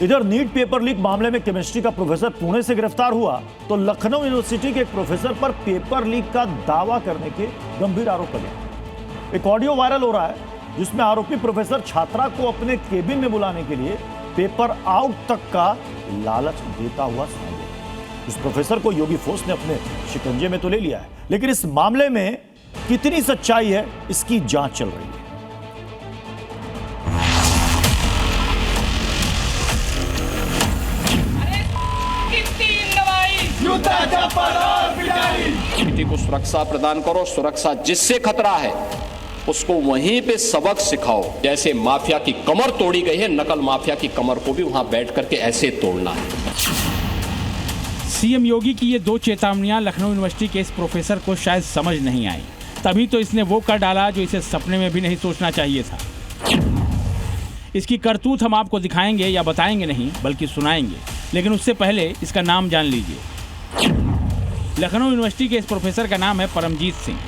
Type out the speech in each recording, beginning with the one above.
इधर NEET paper leak मामले में केमिस्ट्री का प्रोफेसर पुणे से गिरफ्तार हुआ तो लखनऊ यूनिवर्सिटी के एक प्रोफेसर पर पेपर लीक का दावा करने के गंभीर आरोप लगे। एक ऑडियो वायरल हो रहा है जिसमें आरोपी प्रोफेसर छात्रा को अपने केबिन में बुलाने के लिए पेपर आउट तक का लालच देता हुआ सुनाई दिया। इस प्रोफेसर को योगी फोर्स ने अपने शिकंजे में तो ले लिया है, लेकिन इस मामले में कितनी सच्चाई है इसकी जांच चल रही है। बेटी को सुरक्षा प्रदान करो, सुरक्षा जिससे खतरा है उसको वहीं पे सबक सिखाओ। जैसे माफिया की कमर तोड़ी गई है, नकल माफिया की कमर को भी वहां बैठ करके ऐसे तोड़ना है। सीएम योगी की ये दो चेतावनियां लखनऊ यूनिवर्सिटी के इस प्रोफेसर को शायद समझ नहीं आई, तभी तो इसने वो कर डाला जो इसे सपने में भी नहीं सोचना चाहिए था। इसकी करतूत हम आपको दिखाएंगे या बताएंगे नहीं, बल्कि सुनाएंगे, लेकिन उससे पहले इसका नाम जान लीजिए। लखनऊ यूनिवर्सिटी के इस प्रोफेसर का नाम है परमजीत सिंह।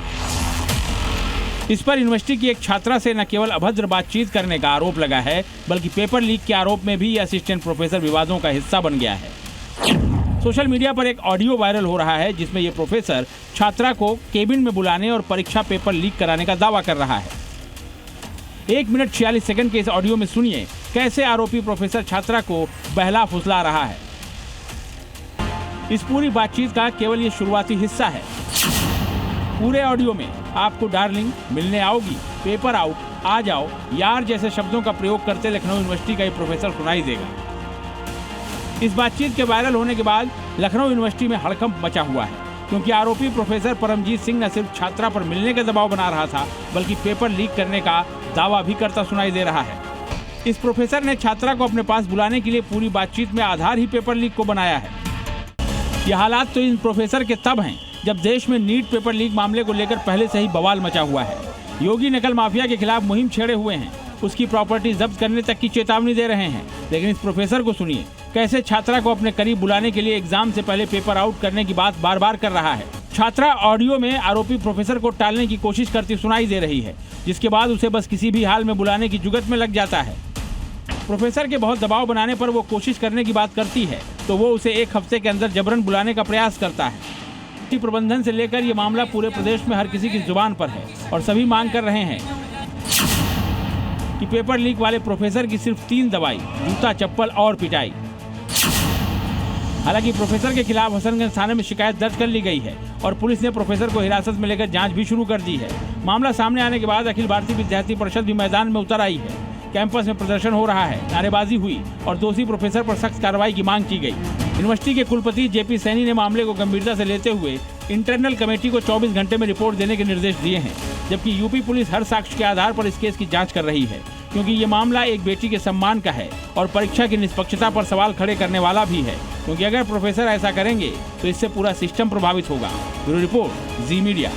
इस पर यूनिवर्सिटी की एक छात्रा से न केवल अभद्र बातचीत करने का आरोप लगा है, बल्कि पेपर लीक के आरोप में भी असिस्टेंट प्रोफेसर विवादों का हिस्सा बन गया है। सोशल मीडिया पर एक ऑडियो वायरल हो रहा है जिसमें यह प्रोफेसर छात्रा को केबिन में बुलाने और परीक्षा पेपर लीक कराने का दावा कर रहा है। 1 मिनट 46 सेकंड के इस ऑडियो में सुनिए कैसे आरोपी प्रोफेसर छात्रा को बहला फुसला रहा है। इस पूरी बातचीत का केवल ये शुरुआती हिस्सा है। पूरे ऑडियो में आपको डार्लिंग, मिलने आओगी, पेपर आउट, आ जाओ, यार जैसे शब्दों का प्रयोग करते लखनऊ यूनिवर्सिटी का ये प्रोफेसर सुनाई देगा। इस बातचीत के वायरल होने के बाद लखनऊ यूनिवर्सिटी में हड़कंप मचा हुआ है, क्योंकि आरोपी प्रोफेसर परमजीत सिंह न सिर्फ छात्रा पर मिलने का दबाव बना रहा था, बल्कि पेपर लीक करने का दावा भी करता सुनाई दे रहा है। इस प्रोफेसर ने छात्रा को अपने पास बुलाने के लिए पूरी बातचीत में आधार ही पेपर लीक को बनाया है। ये हालात तो इन प्रोफेसर के तब हैं जब देश में नीट पेपर लीक मामले को लेकर पहले से ही बवाल मचा हुआ है। योगी नकल माफिया के खिलाफ मुहिम छेड़े हुए हैं, उसकी प्रॉपर्टी जब्त करने तक की चेतावनी दे रहे हैं, लेकिन इस प्रोफेसर को सुनिए कैसे छात्रा को अपने करीब बुलाने के लिए एग्जाम से पहले पेपर आउट करने की बात बार बार कर रहा है। छात्रा ऑडियो में आरोपी प्रोफेसर को टालने की कोशिश करती सुनाई दे रही है, जिसके बाद उसे बस किसी भी हाल में बुलाने की जुगत में लग जाता है। प्रोफेसर के बहुत दबाव बनाने पर वो कोशिश करने की बात करती है तो वो उसे 1 हफ्ते के अंदर जबरन बुलाने का प्रयास करता है। प्रबंधन से लेकर ये मामला पूरे प्रदेश में हर किसी की जुबान पर है और सभी मांग कर रहे हैं कि पेपर लीक वाले प्रोफेसर की सिर्फ 3 दवाई, जूता, चप्पल और पिटाई। हालांकि प्रोफेसर के खिलाफ हसनगंज थाने में शिकायत दर्ज कर ली गई है और पुलिस ने प्रोफेसर को हिरासत में लेकर जांच भी शुरू कर दी है। मामला सामने आने के बाद अखिल भारतीय विद्यार्थी परिषद भी मैदान में उतर आई है। कैंपस में प्रदर्शन हो रहा है, नारेबाजी हुई और दोषी प्रोफेसर पर सख्त कार्रवाई की मांग की गई। यूनिवर्सिटी के कुलपति जेपी सैनी ने मामले को गंभीरता से लेते हुए इंटरनल कमेटी को 24 घंटे में रिपोर्ट देने के निर्देश दिए हैं, जबकि यूपी पुलिस हर साक्ष्य के आधार पर इस केस की जांच कर रही है, क्योंकि ये मामला एक बेटी के सम्मान का है और परीक्षा की निष्पक्षता पर सवाल खड़े करने वाला भी है, क्योंकि अगर प्रोफेसर ऐसा करेंगे तो इससे पूरा सिस्टम प्रभावित होगा। ब्यूरो रिपोर्ट, जी मीडिया।